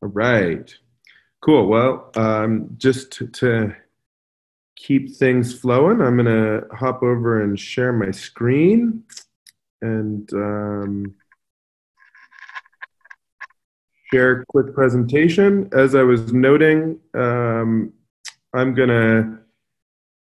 All right. Cool. Well, just to keep things flowing, I'm going to hop over and share my screen and share a quick presentation. As I was noting, I'm going to,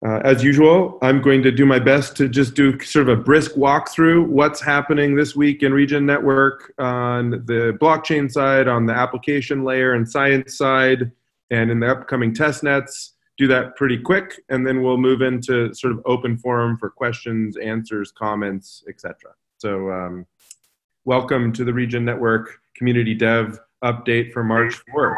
as usual, I'm going to do my best to just do sort of a brisk walkthrough what's happening this week in Regen Network on the blockchain side, on the application layer and science side, and in the upcoming test nets. Do that pretty quick, and then we'll move into sort of open forum for questions, answers, comments, etc. So welcome to the Regen Network Community Dev Update for March 4th.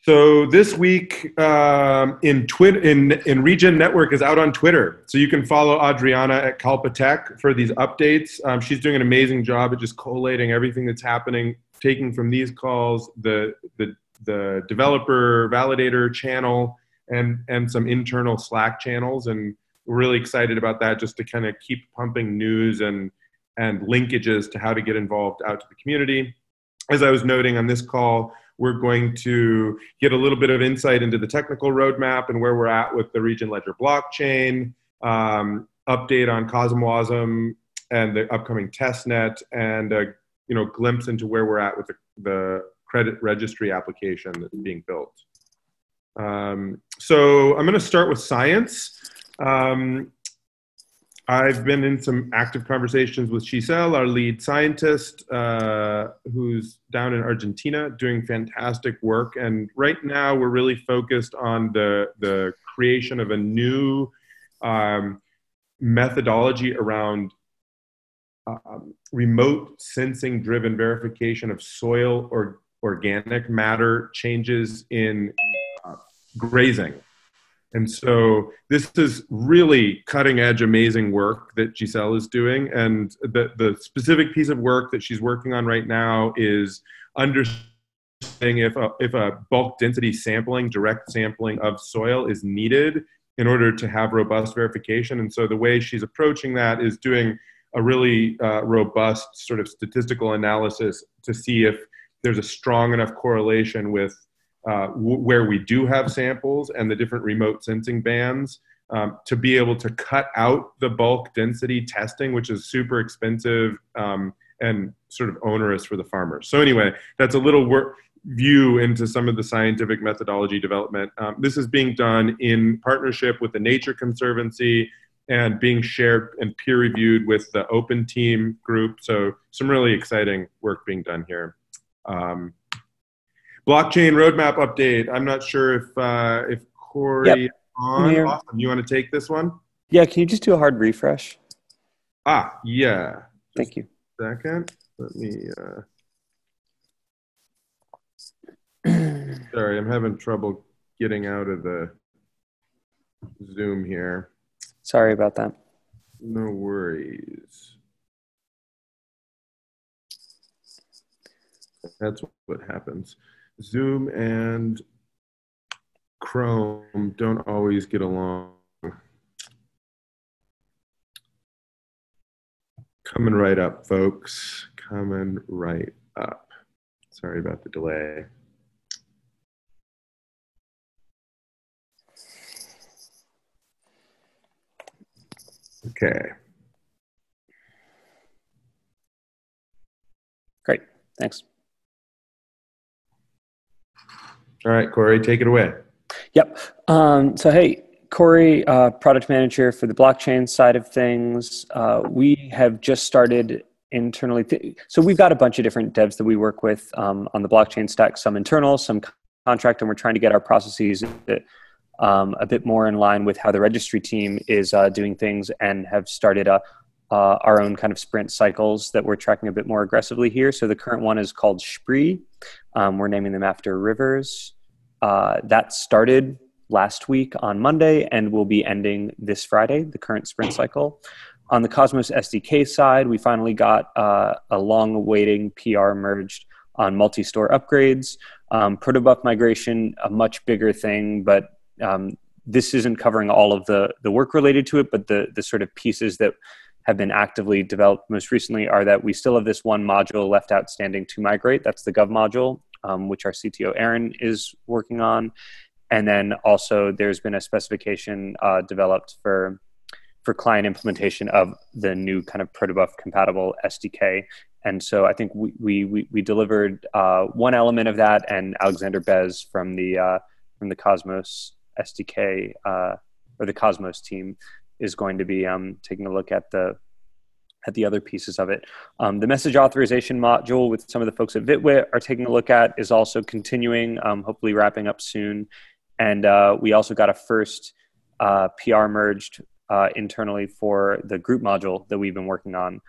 So this week in Regen Network is out on Twitter. So you can follow Adriana at Kalpatech for these updates. She's doing an amazing job at just collating everything that's happening, taking from these calls, the developer validator channel and some internal Slack channels. And we're really excited about that, just to kind of keep pumping news and linkages to how to get involved out to the community. As I was noting on this call, we're going to get a little bit of insight into the technical roadmap and where we're at with the Regen Ledger blockchain, update on CosmWasm and the upcoming testnet, and a glimpse into where we're at with the credit registry application that's being built. So I'm going to start with science. I've been in some active conversations with Giselle, our lead scientist, who's down in Argentina doing fantastic work. And right now we're really focused on the creation of a new methodology around remote sensing driven verification of soil or organic matter changes in grazing. And so this is really cutting edge, amazing work that Giselle is doing. And the specific piece of work that she's working on right now is understanding if a bulk density sampling, direct sampling of soil is needed in order to have robust verification. And so the way she's approaching that is doing a really robust sort of statistical analysis to see if there's a strong enough correlation with where we do have samples and the different remote sensing bands to be able to cut out the bulk density testing, which is super expensive and sort of onerous for the farmers. So anyway, that's a little view into some of the scientific methodology development. This is being done in partnership with the Nature Conservancy and being shared and peer reviewed with the Open Team group. So some really exciting work being done here. Blockchain roadmap update. I'm not sure if Corey is on. Awesome. You want to take this one? Yeah, can you just do a hard refresh? Yeah. Thank you. Second. Let me sorry, I'm having trouble getting out of the Zoom here. Sorry about that. No worries. That's what happens. Zoom and Chrome don't always get along. Coming right up, folks. Coming right up. Sorry about the delay. Okay. Great. Thanks. All right, Corey, take it away. Yep. So, hey, Corey, product manager for the blockchain side of things. We have just started internally. So we've got a bunch of different devs that we work with on the blockchain stack, some internal, some contract, and we're trying to get our processes a bit more in line with how the registry team is doing things, and have started our own kind of sprint cycles that we're tracking a bit more aggressively here. So the current one is called Spree. We're naming them after rivers. That started last week on Monday and will be ending this Friday, the current sprint cycle. On the Cosmos SDK side, we finally got a long-awaiting PR merged on multi-store upgrades. Protobuf migration, a much bigger thing, but this isn't covering all of the work related to it, but the sort of pieces that have been actively developed most recently are that we still have this one module left outstanding to migrate. That's the Gov module, which our CTO Aaron is working on. And then also there's been a specification developed for client implementation of the new kind of protobuf compatible SDK. And so I think we delivered one element of that, and Alexander Bez from the Cosmos SDK or the Cosmos team is going to be taking a look at the other pieces of it. The message authorization module with some of the folks at Vitwit are taking a look at is also continuing, hopefully wrapping up soon. And we also got a first PR merged internally for the group module that we've been working on.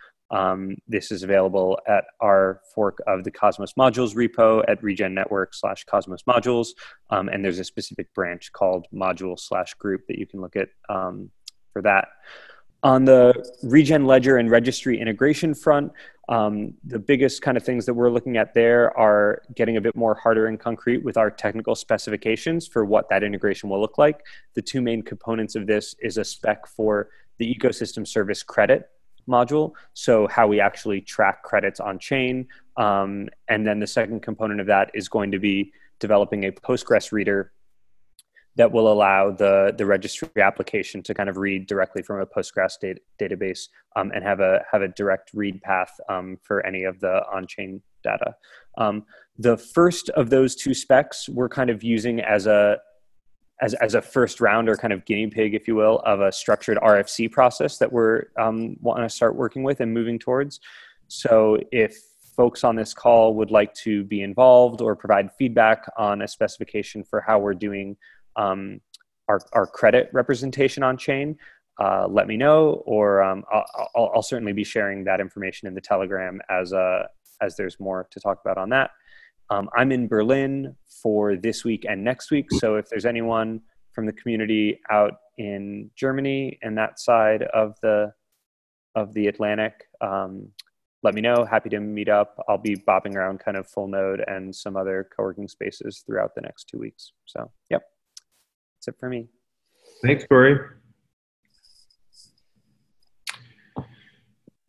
This is available at our fork of the Cosmos modules repo at regen-network/Cosmos modules. And there's a specific branch called module/group that you can look at for that. On the Regen Ledger and registry integration front, the biggest kind of things that we're looking at there are getting a bit more harder and concrete with our technical specifications for what that integration will look like. The two main components of this is a spec for the ecosystem service credit module, so how we actually track credits on chain. And then the second component of that is going to be developing a Postgres reader that will allow the registry application to kind of read directly from a Postgres database and have a direct read path for any of the on-chain data. The first of those two specs we're kind of using as a first round, or kind of guinea pig, if you will, of a structured RFC process that we're wanting to start working with and moving towards. So if folks on this call would like to be involved or provide feedback on a specification for how we're doing our credit representation on chain, let me know, or I'll certainly be sharing that information in the Telegram as there's more to talk about on that. I'm in Berlin for this week and next week, so if there's anyone from the community out in Germany and that side of the Atlantic, let me know. Happy to meet up. I'll be bopping around kind of full node and some other co-working spaces throughout the next 2 weeks. So, yep. That's it for me. Thanks, Corey.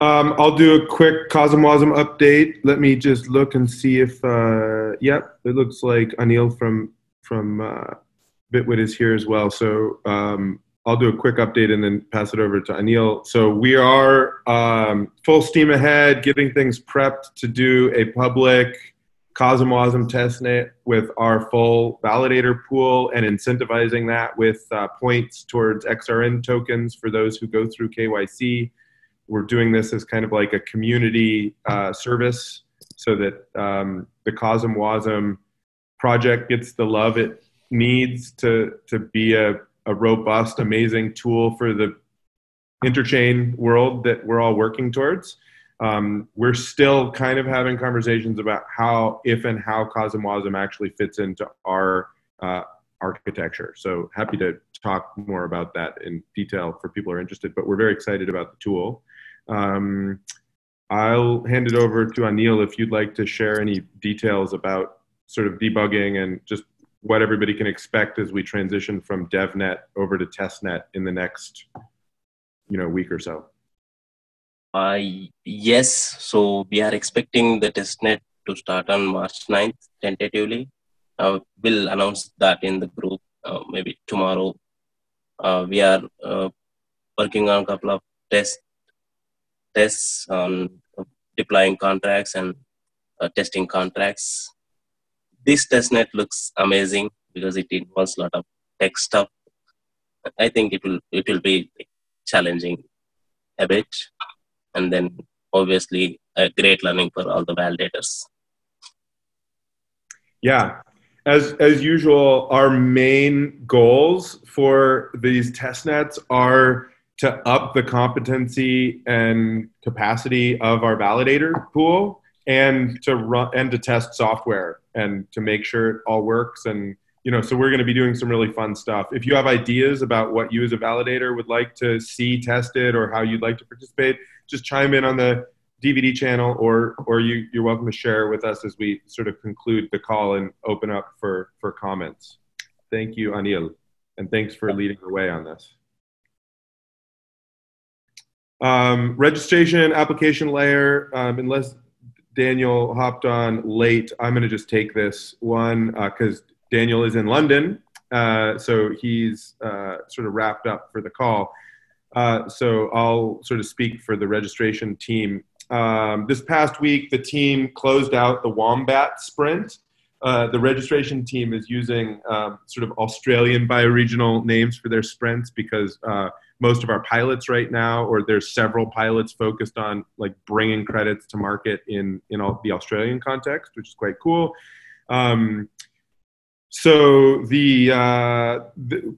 I'll do a quick CosmWasm update. Let me just look and see if, yep, it looks like Anil from Bitwit is here as well. So I'll do a quick update and then pass it over to Anil. So we are full steam ahead, getting things prepped to do a public CosmWasm testnet with our full validator pool and incentivizing that with points towards XRN tokens for those who go through KYC. We're doing this as kind of like a community service so that the CosmWasm project gets the love it needs to be a robust, amazing tool for the interchain world that we're all working towards. We're still kind of having conversations about how, if and how CosmWasm actually fits into our architecture. So happy to talk more about that in detail for people who are interested, but we're very excited about the tool. I'll hand it over to Anil if you'd like to share any details about sort of debugging and just what everybody can expect as we transition from DevNet over to testnet in the next, week or so. Yes, so we are expecting the testnet to start on March 9th, tentatively. We'll announce that in the group maybe tomorrow. We are working on a couple of tests on deploying contracts and testing contracts. This testnet looks amazing because it involves a lot of tech stuff. I think it will be challenging a bit, and then obviously a great learning for all the validators. Yeah, as usual, our main goals for these testnets are to up the competency and capacity of our validator pool, and to run and to test software and to make sure it all works. And so we're going to be doing some really fun stuff. If you have ideas about what you as a validator would like to see tested or how you'd like to participate, just chime in on the DVD channel, or you're welcome to share with us as we sort of conclude the call and open up for comments. Thank you, Anil, and thanks for leading the way on this. Registration application layer, unless Daniel hopped on late, I'm going to just take this one because Daniel is in London. So he's sort of wrapped up for the call. So I'll sort of speak for the registration team. This past week, the team closed out the Wombat Sprint. The registration team is using sort of Australian bioregional names for their sprints because most of our pilots right now, or there's several pilots focused on like bringing credits to market in all the Australian context, which is quite cool. So the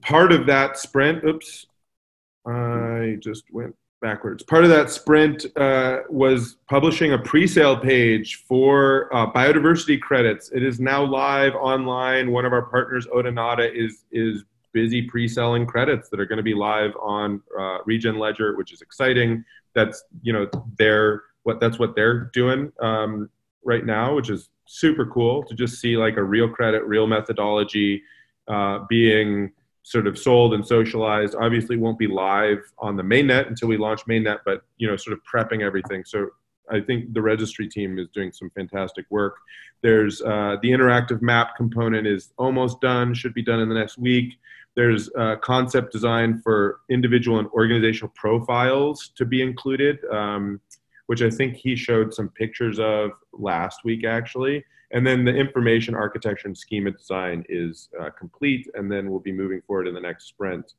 part of that sprint, oops, I just went backwards. Part of that sprint was publishing a pre-sale page for biodiversity credits. It is now live online. One of our partners, Odonata, is busy pre-selling credits that are going to be live on Regen Ledger, which is exciting. That's that's what they're doing right now, which is super cool to just see like a real credit, real methodology being sort of sold and socialized. Obviously won't be live on the mainnet until we launch mainnet, but sort of prepping everything. So I think the registry team is doing some fantastic work. There's the interactive map component is almost done, should be done in the next week. There's concept design for individual and organizational profiles to be included, which I think he showed some pictures of last week, actually. And then the information architecture and schema design is complete, and then we'll be moving forward in the next sprint.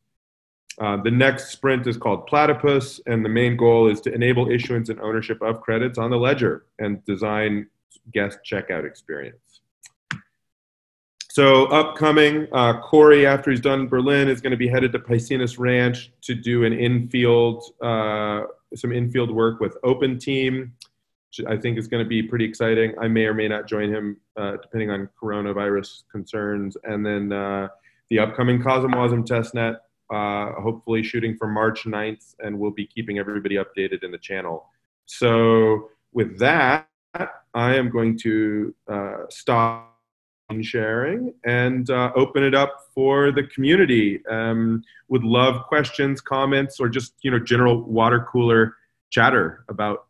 The next sprint is called Platypus, and the main goal is to enable issuance and ownership of credits on the ledger and design guest checkout experience. So upcoming, Corey, after he's done Berlin, is going to be headed to Piscinus Ranch to do an some infield work with Open Team, which I think is going to be pretty exciting. I may or may not join him, depending on coronavirus concerns. And then the upcoming COSM-WASM testnet, hopefully shooting for March 9th, and we'll be keeping everybody updated in the channel. So with that, I am going to stop sharing and open it up for the community. Would love questions, comments, or just general water cooler chatter about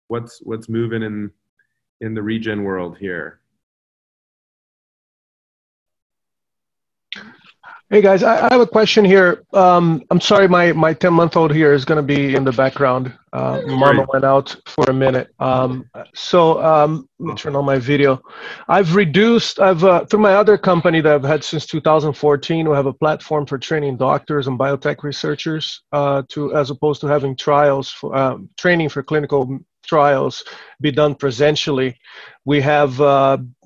what's moving in the regen world here. Hey guys, I have a question here. I'm sorry, my 10-month-old here is going to be in the background. Mama went out for a minute. Let me turn on my video. I've through my other company that I've had since 2014, we have a platform for training doctors and biotech researchers as opposed to having trials, training for clinical trials be done presentially. We have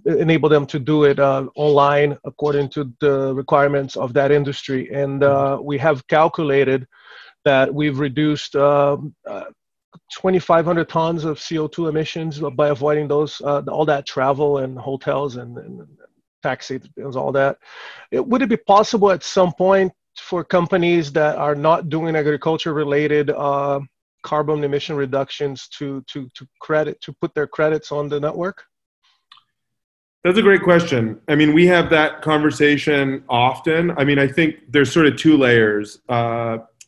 enable them to do it online according to the requirements of that industry. And we have calculated that we've reduced 2,500 tons of CO2 emissions by avoiding those, all that travel and hotels and taxi and all that. Would it be possible at some point for companies that are not doing agriculture related carbon emission reductions to put their credits on the network? That's a great question. I mean, we have that conversation often. I mean, I think there's sort of two layers.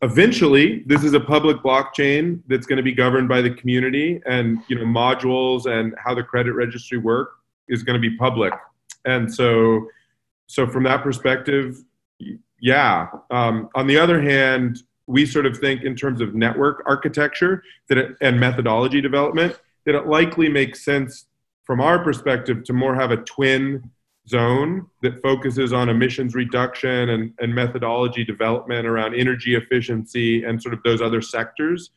Eventually, this is a public blockchain that's going to be governed by the community, and modules and how the credit registry work is going to be public. And so from that perspective, yeah. On the other hand, we sort of think in terms of network architecture and methodology development, that it likely makes sense from our perspective to more have a twin zone that focuses on emissions reduction and methodology development around energy efficiency and sort of those other sectors,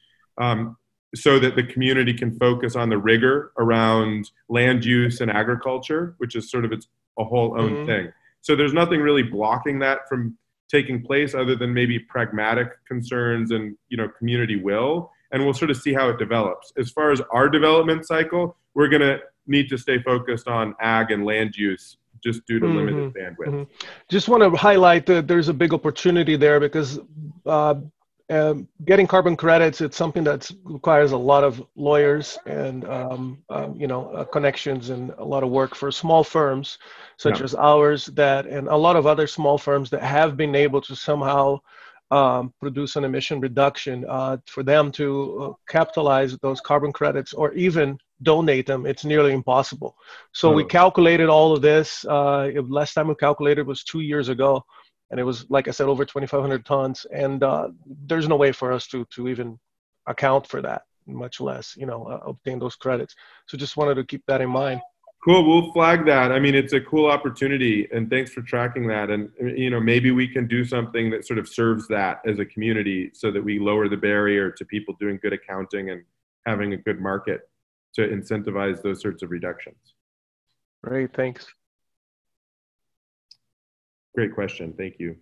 so that the community can focus on the rigor around land use and agriculture, which is sort of a whole own thing. So there's nothing really blocking that from taking place other than maybe pragmatic concerns and community will, and we'll sort of see how it develops. As far as our development cycle, we're going to need to stay focused on ag and land use just due to limited bandwidth. Just want to highlight that there's a big opportunity there because getting carbon credits, it's something that requires a lot of lawyers and connections and a lot of work for small firms such as ours and a lot of other small firms that have been able to somehow produce an emission reduction, for them to capitalize those carbon credits or even donate them, it's nearly impossible. So we calculated all of this. Last time we calculated was 2 years ago, and it was, like I said, over 2,500 tons. And there's no way for us to even account for that, much less, obtain those credits. So just wanted to keep that in mind. Cool. We'll flag that. I mean, it's a cool opportunity, and thanks for tracking that. And, maybe we can do something that sort of serves that as a community so that we lower the barrier to people doing good accounting and having a good market to incentivize those sorts of reductions. Great. Thanks. Great question. Thank you.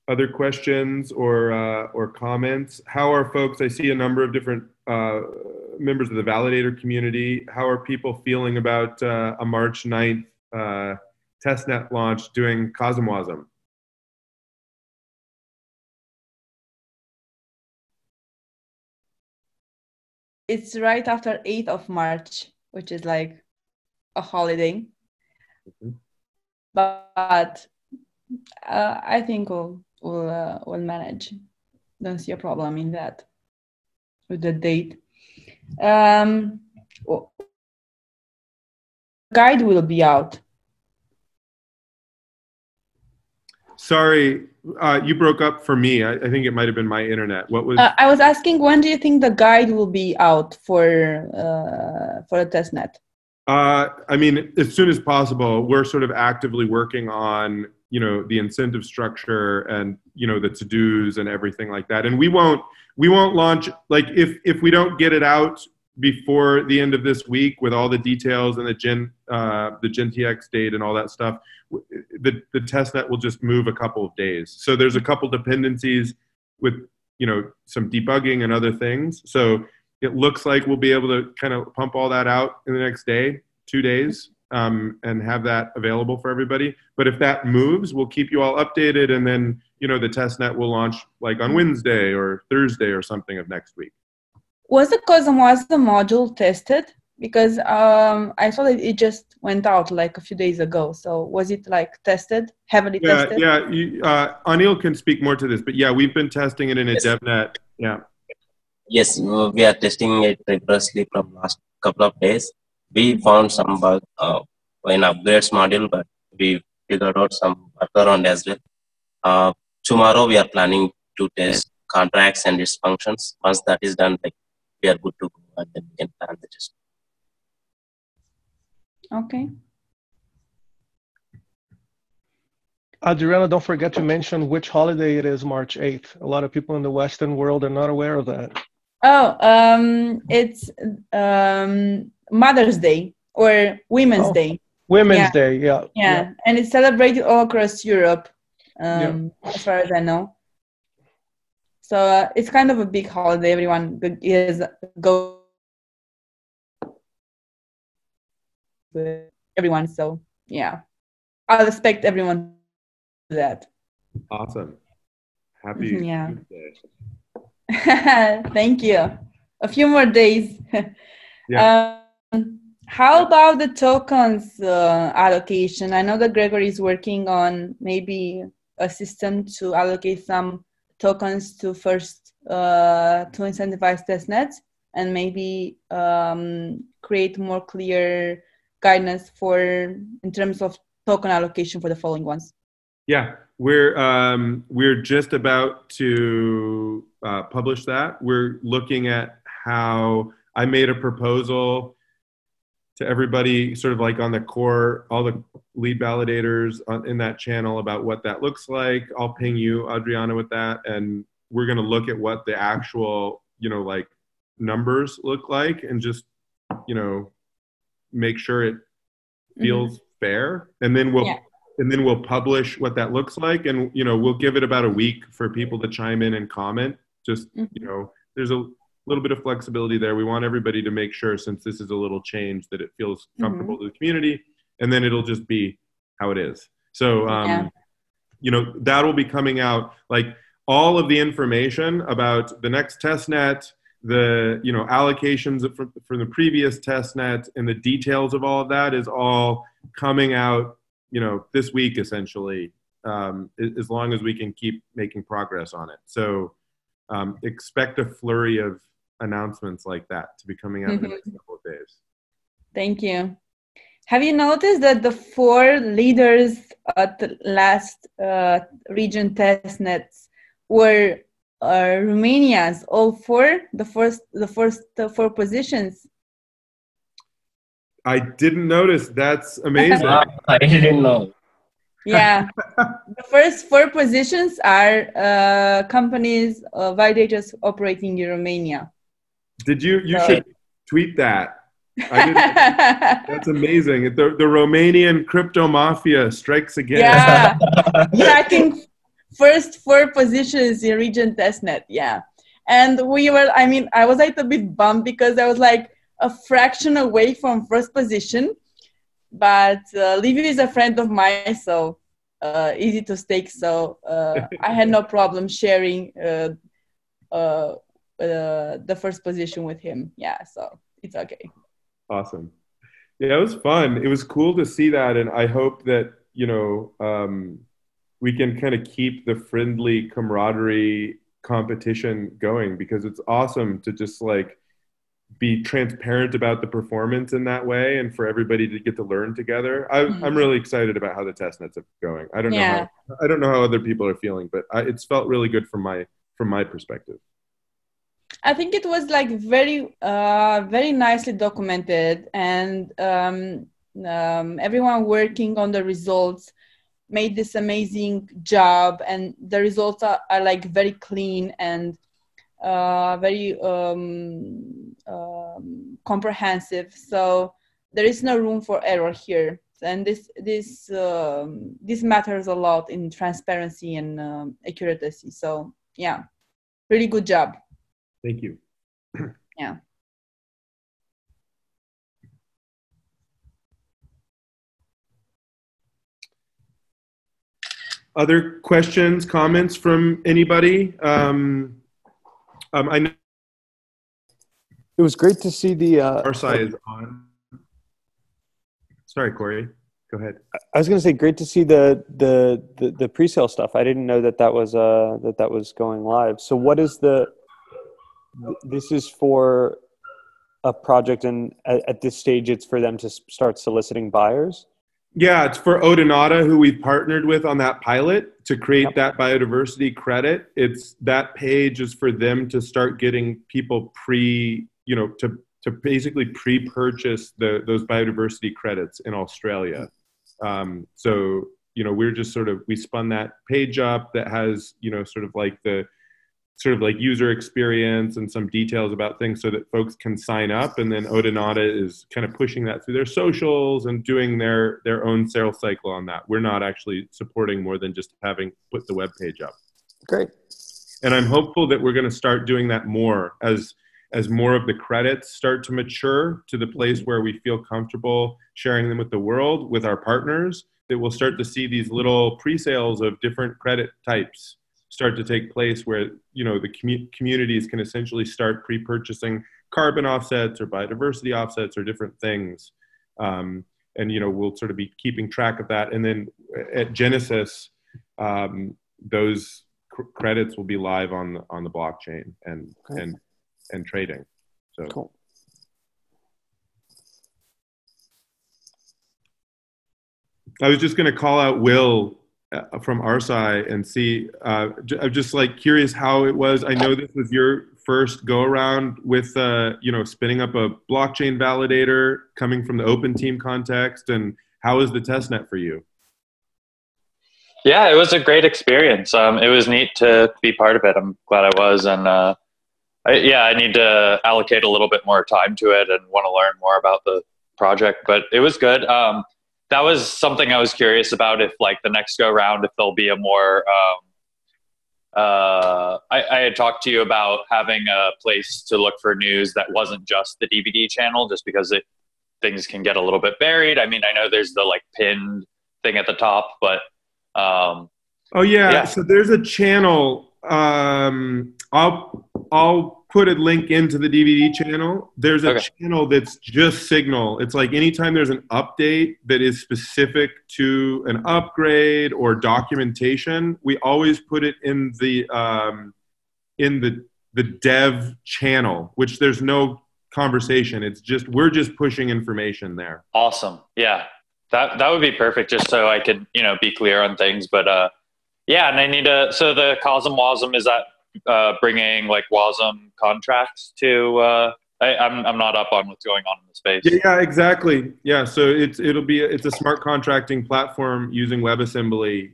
Other questions or comments? How are folks, I see a number of different members of the validator community. How are people feeling about a March 9th testnet launch doing COSMWASM? It's right after 8th of March, which is like a holiday. Mm-hmm. But I think we'll manage. Don't see a problem in that with the date. Guide will be out. Sorry, you broke up for me. I think it might have been my internet. What was? I was asking, when do you think the guide will be out for a testnet? I mean, as soon as possible. We're sort of actively working on, the incentive structure and, the to-dos and everything like that. And we won't launch, like, if we don't get it out before the end of this week with all the details and the GenTX date and all that stuff, the testnet will just move a couple of days. So there's a couple dependencies with, some debugging and other things. So it looks like we'll be able to kind of pump all that out in the next day, 2 days, and have that available for everybody. But if that moves, we'll keep you all updated. And then, the testnet will launch like on Wednesday or Thursday or something of next week. Was the module tested? Because I saw that it just went out like a few days ago. So was it like tested, heavily tested? Yeah. Anil can speak more to this, but yeah, we've been testing it in a DevNet. Yeah. Yes, we are testing it rigorously from last couple of days. We found some bug in upgrades module, but we figured out some workaround as well. Tomorrow we are planning to test contracts and its functions. Once that is done, we are good to go, and then we can plan the test. Okay. Adriana, don't forget to mention which holiday it is, March 8th. A lot of people in the Western world are not aware of that. Oh, it's Mother's Day or Women's Day. Women's Day, yeah. Yeah, and it's celebrated all across Europe, as far as I know. So it's kind of a big holiday. Everyone go with everyone. So yeah, I'll expect everyone to do that. Awesome. Happy Tuesday. Thank you. A few more days. Yeah. How about the tokens allocation? I know that Gregory is working on maybe a system to allocate some tokens to first to incentivize testnets and maybe create more clear guidance in terms of token allocation for the following ones. Yeah, we're just about to publish that. We're looking at how I made a proposal to everybody sort of like on the core, all the lead validators in that channel about what that looks like. I'll ping you, Adriana, with that. And we're going to look at what the actual, like numbers look like and just, make sure it feels fair. And then we'll publish what that looks like. And, we'll give it about a week for people to chime in and comment. Just, there's a little bit of flexibility there. We want everybody to make sure, since this is a little change, that it feels comfortable to the community, and then it'll just be how it is. So, that will be coming out, like all of the information about the next testnet, the allocations from the previous test net and the details of all of that is all coming out this week essentially, as long as we can keep making progress on it. So expect a flurry of announcements like that to be coming out in the next couple of days. Thank you. Have you noticed that the 4 leaders at the last region test nets were Romanians, all 4, the first 4 positions? I didn't notice. That's amazing. I didn't know. Yeah, the first 4 positions are companies, validators operating in Romania. Did you should tweet that. That's amazing. The Romanian crypto mafia strikes again. Yeah, tracking first 4 positions in region testnet. Yeah, and I was like a bit bummed because I was like a fraction away from first position, but Liviu is a friend of mine, so easy to stake. So I had no problem sharing the first position with him. Yeah, so it's okay. Awesome. Yeah, it was fun. It was cool to see that, and I hope that we can kind of keep the friendly camaraderie competition going, because it's awesome to just like be transparent about the performance in that way, and for everybody to get to learn together. I'm really excited about how the test nets are going. I don't know how other people are feeling, but it's felt really good from my perspective. I think it was like very, very nicely documented, and everyone working on the results made this amazing job, and the results are like very clean and very comprehensive. So there is no room for error here, and this matters a lot in transparency and accuracy. So yeah, really good job. Thank you. Yeah. Other questions, comments from anybody? I know it was great to see the our side is on. Sorry, Corey. Go ahead. I was going to say, great to see the pre-sale stuff. I didn't know that was going live. So what is this is for a project, and at this stage it's for them to start soliciting buyers? Yeah, it's for Odonata, who we've partnered with on that pilot to create that biodiversity credit. It's that page is for them to start getting people to basically pre-purchase those biodiversity credits in Australia. So we're just we spun that page up that has user experience and some details about things so that folks can sign up, and then Odonata is kind of pushing that through their socials and doing their own sales cycle on that. We're not actually supporting more than just having put the web page up. Great. And I'm hopeful that we're going to start doing that more as more of the credits start to mature to the place where we feel comfortable sharing them with the world, with our partners, that we'll start to see these little pre-sales of different credit types start to take place, where the communities can essentially start pre-purchasing carbon offsets or biodiversity offsets or different things, and we'll sort of be keeping track of that. And then at Genesis, those credits will be live on the blockchain and trading. So cool. I was just going to call out Will from our side and see. I'm just curious how it was. I know this was your first go around with spinning up a blockchain validator coming from the open team context, and how is the testnet for you? Yeah, it was a great experience. It was neat to be part of it. I'm glad I was, and I need to allocate a little bit more time to it and want to learn more about the project. But it was good. That was something I was curious about, if the next go round, if there'll be a more, I had talked to you about having a place to look for news that wasn't just the DVD channel, just because things can get a little bit buried. I mean, I know there's the pinned thing at the top, but yeah. So there's a channel. I'll put a link into the DVD channel. There's a Okay. channel that's just Signal. It's like anytime there's an update that is specific to an upgrade or documentation, we always put it in the dev channel, which there's no conversation. It's just we're just pushing information there. Awesome. Yeah. That would be perfect, just so I could, be clear on things. But yeah, and I need to. So the COSM WASM, is that bringing like WASM contracts to? I'm not up on what's going on in the space. Yeah, exactly. Yeah, so it's a smart contracting platform using WebAssembly.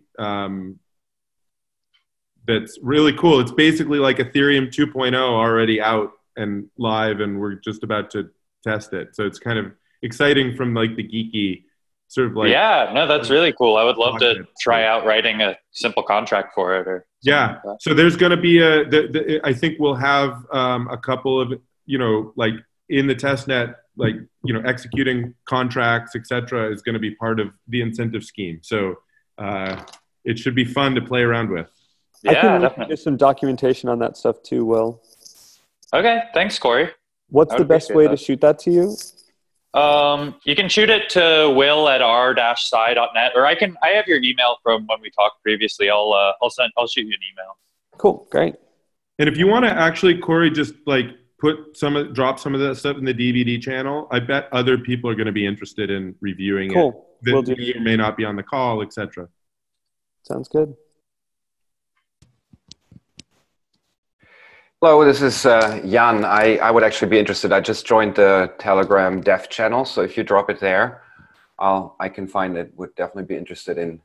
That's really cool. It's basically like Ethereum 2.0 already out and live, and we're just about to test it. So it's kind of exciting from like the geeky sort of like. Yeah, no, that's really cool. I would love to try out writing a simple contract for it. Or yeah, like so there's going to be I think we'll have a couple of like in the test net, like executing contracts, etc., is going to be part of the incentive scheme. So it should be fun to play around with. Yeah, I can definitely. do some documentation on that stuff too, Will. Okay, thanks, Corey. What's I the would best appreciate way that. to shoot that to you? You can shoot it to will@r-sci.net, or I have your email from when we talked previously. I'll shoot you an email. Cool, great. And if you want to actually, Corey, just like drop some of that stuff in the DVD channel, I bet other people are going to be interested in reviewing Cool. it. Will That do. may or may not be on the call, etc. Sounds good. Hello, this is Jan. I would actually be interested. I just joined the Telegram dev channel, so if you drop it there, I can find it. Would definitely be interested in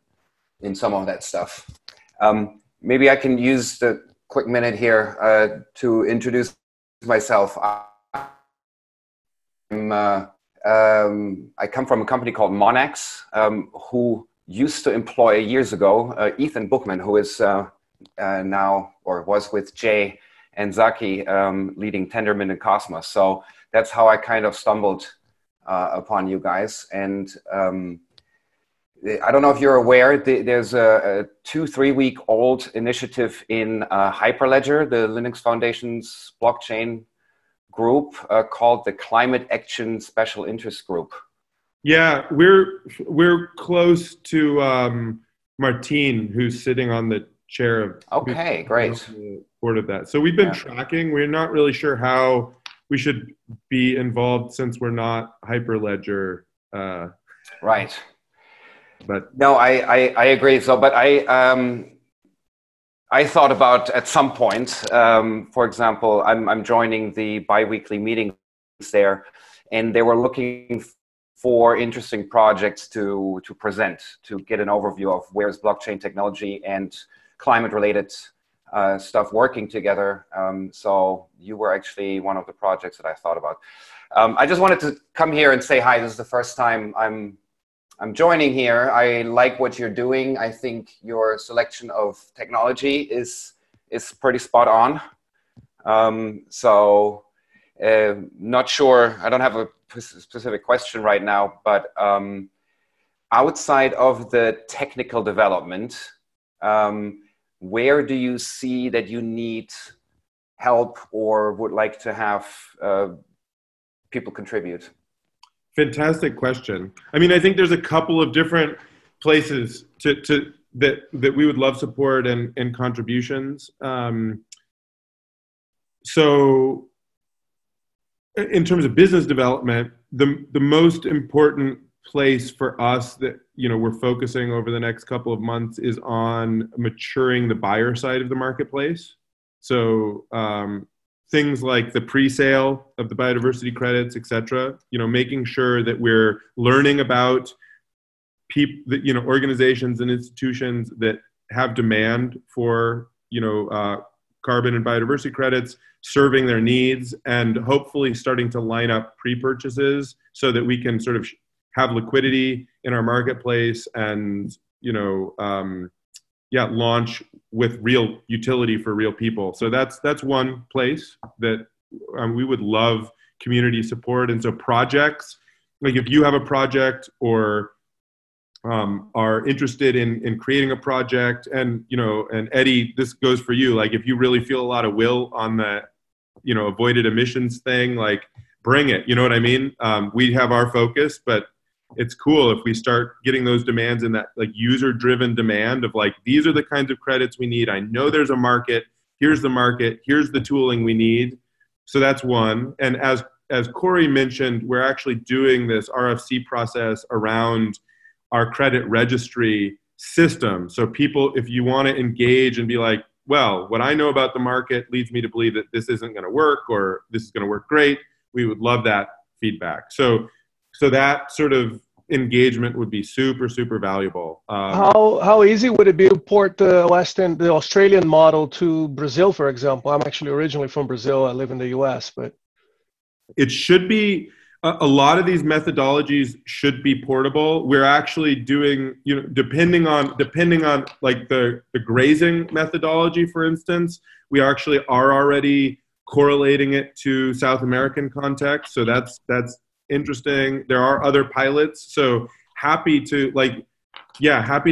some of that stuff. Maybe I can use the quick minute here to introduce myself. I come from a company called Monex, who used to employ years ago Ethan Bookman, who is now or was with Jay and Zaki leading Tendermint and Cosmos. So that's how I kind of stumbled upon you guys. And I don't know if you're aware, there's a 2-3 week old initiative in Hyperledger, the Linux Foundation's blockchain group, called the Climate Action Special Interest Group. Yeah, we're close to Martine, who's sitting on the chair of. Okay, great. Board of that. So we've been tracking. We're not really sure how we should be involved since we're not Hyperledger. Right. But no, I agree. So, but I thought about at some point, for example, I'm joining the bi-weekly meetings there, and they were looking for interesting projects to present, to get an overview of where's blockchain technology and climate-related stuff working together. So you were actually one of the projects that I thought about. I just wanted to come here and say hi. This is the first time I'm joining here. I like what you're doing. I think your selection of technology is pretty spot on. Not sure, I don't have a specific question right now, but outside of the technical development, where do you see that you need help or would like to have people contribute? Fantastic question. I mean, I think there's a couple of different places that we would love support and contributions. So in terms of business development, the most important place for us that we're focusing over the next couple of months is on maturing the buyer side of the marketplace. So things like the pre-sale of the biodiversity credits, et cetera, making sure that we're learning about organizations and institutions that have demand for carbon and biodiversity credits, serving their needs, and hopefully starting to line up pre-purchases so that we can sort of have liquidity in our marketplace and launch with real utility for real people. So that's one place that we would love community support. And so projects, like if you have a project or are interested in creating a project, and and Eddie, this goes for you, like if you really feel a lot of will on the avoided emissions thing, like bring it. You know what I mean? We have our focus, but it's cool if we start getting those demands in that like user-driven demand of like, these are the kinds of credits we need. I know there's a market. Here's the market. Here's the tooling we need. So that's one. And as Corey mentioned, we're actually doing this RFC process around our credit registry system. So people, if you want to engage and be like, well, what I know about the market leads me to believe that this isn't going to work or this is going to work great, we would love that feedback. So that sort of engagement would be super, super valuable. How easy would it be to port the Australian model to Brazil, for example? I'm actually originally from Brazil. I live in the US, but it should be, a lot of these methodologies should be portable. We're actually doing, depending on like the grazing methodology, for instance, we actually are already correlating it to South American context. So that's interesting. There are other pilots. So happy to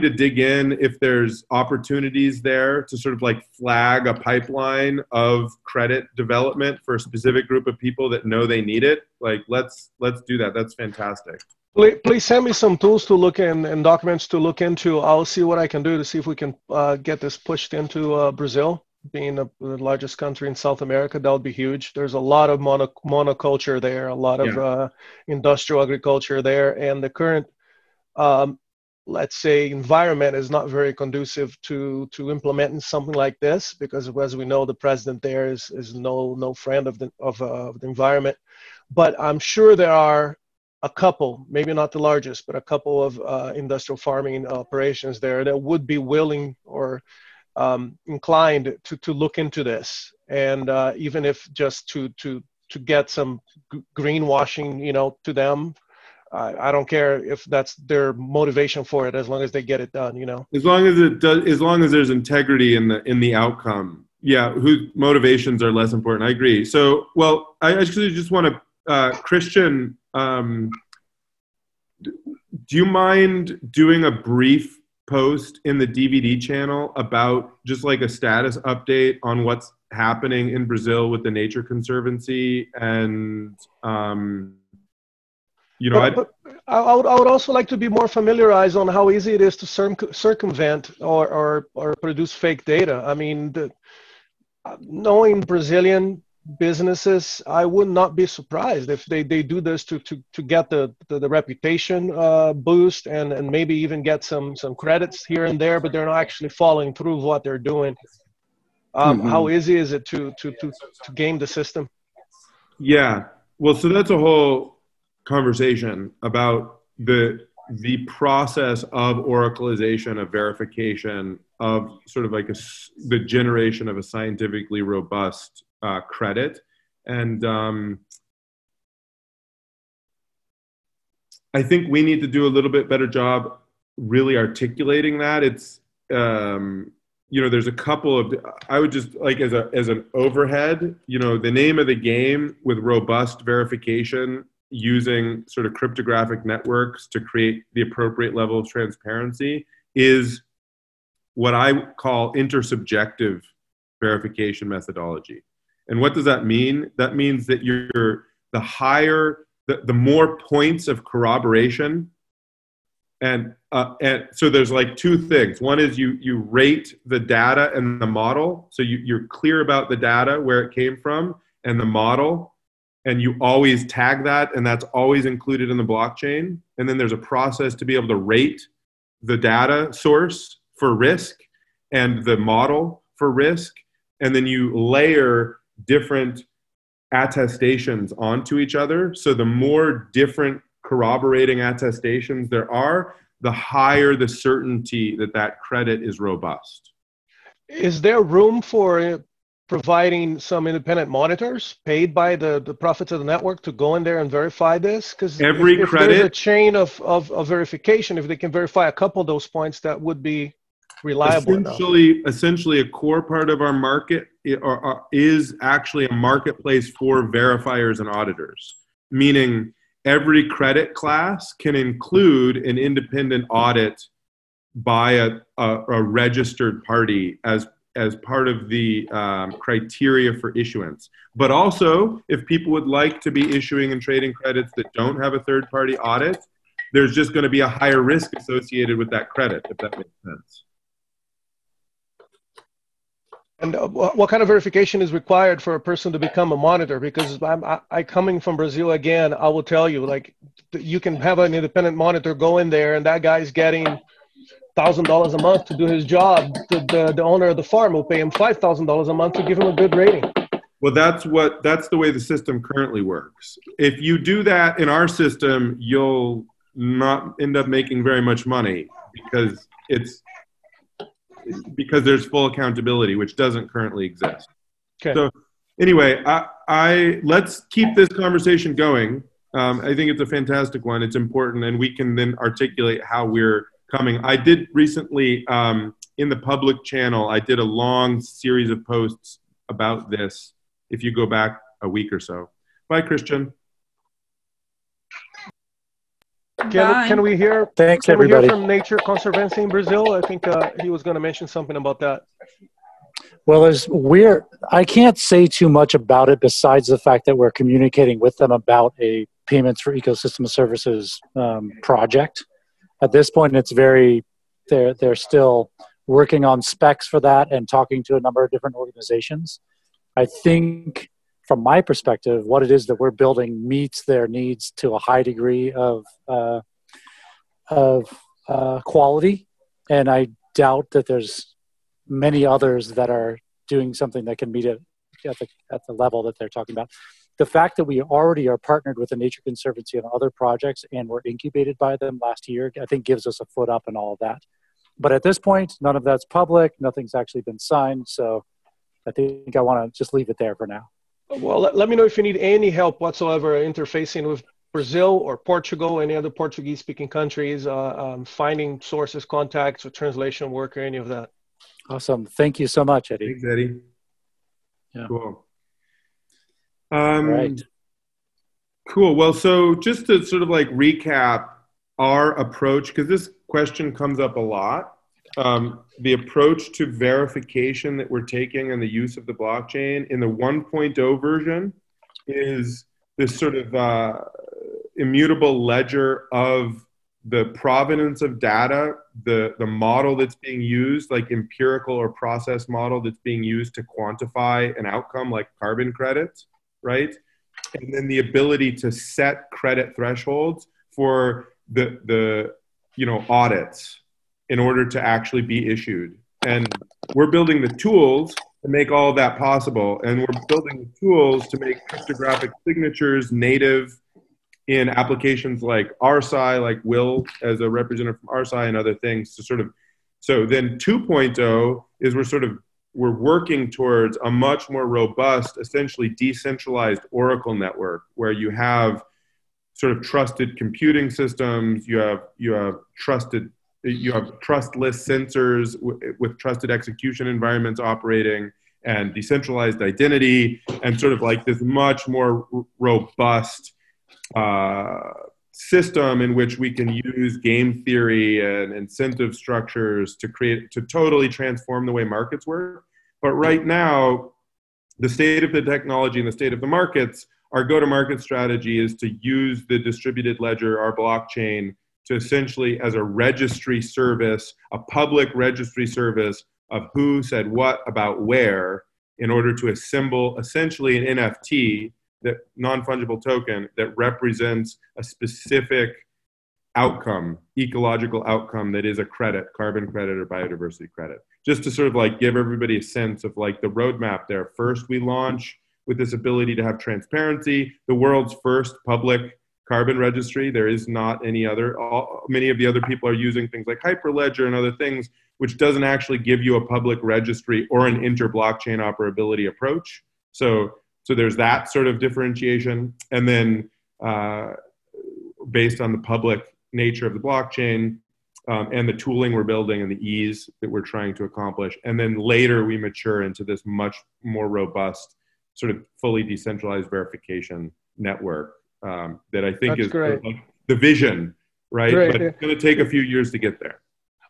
dig in if there's opportunities there to sort of like flag a pipeline of credit development for a specific group of people that know they need it. Like, let's do that. That's fantastic. Please send me some tools to look in and documents to look into. I'll see what I can do to see if we can get this pushed into Brazil, being the largest country in South America. That would be huge. There's a lot of monoculture there, a lot of industrial agriculture there, and the current let's say environment is not very conducive to implementing something like this, because as we know, the president there is no friend of the environment. But I'm sure there are a couple, maybe not the largest, but a couple of industrial farming operations there that would be willing or inclined to look into this, and even if just to get some greenwashing, to them. I don't care if that's their motivation for it, as long as they get it done, As long as it does, as long as there's integrity in the outcome. Yeah, whose motivations are less important. I agree. So, well, I actually just want to, Christian, do you mind doing a brief post in the DVD channel about just like a status update on what's happening in Brazil with the Nature Conservancy and I would also like to be more familiarized on how easy it is to circumvent or produce fake data. I mean, knowing Brazilian businesses, I would not be surprised if they do this to get the reputation boost and maybe even get some credits here and there, but they're not actually following through with what they're doing. How easy is it to game the system? Yeah, well, so that's a whole conversation about the process of oracleization, of verification, of sort of like the generation of a scientifically robust credit. And I think we need to do a little bit better job really articulating that. It's, there's a couple of, I would just like as an overhead, the name of the game with robust verification using sort of cryptographic networks to create the appropriate level of transparency is what I call intersubjective verification methodology. And what does that mean? That means that the more points of corroboration. And so there's like two things. One is you rate the data and the model. So you're clear about the data, where it came from, and the model. And you always tag that, and that's always included in the blockchain. And then there's a process to be able to rate the data source for risk and the model for risk. And then you layer different attestations onto each other. So the more different corroborating attestations there are, the higher the certainty that credit is robust. Is there room for providing some independent monitors paid by the profits of the network to go in there and verify this? Because if there's a chain of verification, if they can verify a couple of those points, that would be reliable enough. Essentially a core part of our market is actually a marketplace for verifiers and auditors, meaning every credit class can include an independent audit by a registered party as as part of the criteria for issuance. But also, if people would like to be issuing and trading credits that don't have a third-party audit, there's just going to be a higher risk associated with that credit, if that makes sense. And what kind of verification is required for a person to become a monitor? Because I coming from Brazil again, I will tell you, like, you can have an independent monitor go in there, and that guy's getting $1,000 a month to do his job. The owner of the farm will pay him $5,000 a month to give him a good rating. Well, that's the way the system currently works. If you do that in our system, you'll not end up making very much money because there's full accountability, which doesn't currently exist. Okay. So anyway, let's keep this conversation going. I think it's a fantastic one. It's important, and we can then articulate how we're coming. I did recently, in the public channel, I did a long series of posts about this, if you go back a week or so. Bye, Christian. Can we hear? Thanks, can everybody. We hear from Nature Conservancy in Brazil? I think he was going to mention something about that. Well, I can't say too much about it besides the fact that we're communicating with them about a Payments for Ecosystem Services project. At this point, it's they're still working on specs for that and talking to a number of different organizations. I think, from my perspective, what it is that we're building meets their needs to a high degree of quality, and I doubt that there's many others that are doing something that can meet it at the level that they're talking about. The fact that we already are partnered with the Nature Conservancy on other projects and were incubated by them last year, I think gives us a foot up in all of that. But at this point, none of that's public. Nothing's actually been signed. So I think I want to just leave it there for now. Well, let me know if you need any help whatsoever interfacing with Brazil or Portugal, any other Portuguese-speaking countries, finding sources, contacts, or translation work, or any of that. Awesome. Thank you so much, Eddie. Thanks, Eddie. Yeah. Cool. Right. Cool. Well, so just to sort of like recap our approach, because this question comes up a lot, the approach to verification that we're taking and the use of the blockchain in the 1.0 version is this sort of immutable ledger of the provenance of data, the model that's being used, like empirical or process model that's being used to quantify an outcome like carbon credits, right? And then the ability to set credit thresholds for the audits in order to actually be issued. And we're building the tools to make all of that possible. And we're building the tools to make cryptographic signatures native in applications like RSI, like Will as a representative from RSI and other things to so then 2.0 is we're working towards a much more robust, essentially decentralized Oracle network where you have sort of trusted computing systems, you have trustless sensors with trusted execution environments operating, and decentralized identity, and sort of like this much more robust system in which we can use game theory and incentive structures to totally transform the way markets work. But right now, the state of the technology and the state of the markets, our go-to-market strategy is to use the distributed ledger, our blockchain, to essentially as a registry service, a public registry service of who said what about where, in order to assemble essentially an NFT, that non-fungible token that represents a specific outcome, ecological outcome that is a credit, carbon credit or biodiversity credit. Just to sort of like give everybody a sense of like the roadmap there. First, we launch with this ability to have transparency, the world's first public carbon registry. There is not any other. Many of the other people are using things like Hyperledger and other things, which doesn't actually give you a public registry or an inter-blockchain operability approach. So there's that sort of differentiation. And then based on the public nature of the blockchain and the tooling we're building and the ease that we're trying to accomplish. And then later we mature into this much more robust, sort of fully decentralized verification network that I think is like the vision, right? But it's going to take a few years to get there.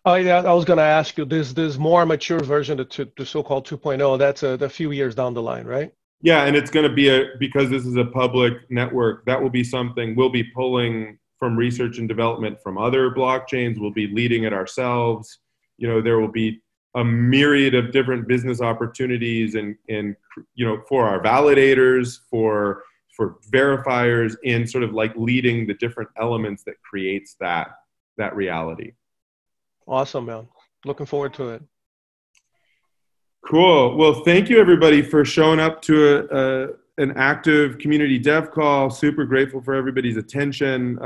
Oh yeah, I was going to ask you. This more mature version, the so-called 2.0. That's a few years down the line, right? Yeah, and it's going to be because this is a public network. That will be something we'll be pulling from research and development from other blockchains. We'll be leading it ourselves. There will be a myriad of different business opportunities and for our validators, for verifiers, in sort of like leading the different elements that creates that reality. Awesome, man. Looking forward to it. Cool. Well, thank you everybody for showing up to an active community dev call. Super grateful for everybody's attention.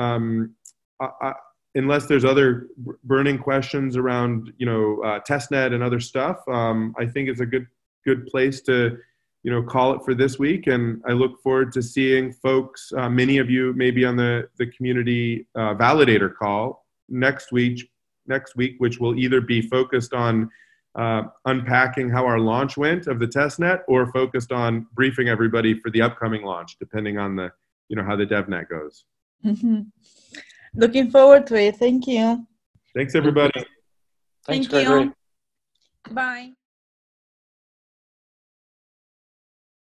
Unless there's other burning questions around, testnet and other stuff, I think it's a good place to, call it for this week. And I look forward to seeing folks, many of you maybe on the community validator call next week, which will either be focused on unpacking how our launch went of the testnet, or focused on briefing everybody for the upcoming launch, depending on the, how the DevNet goes. Mm-hmm. Looking forward to it. Thank you. Thanks, everybody. Thanks, Thank Gregory. you. Bye.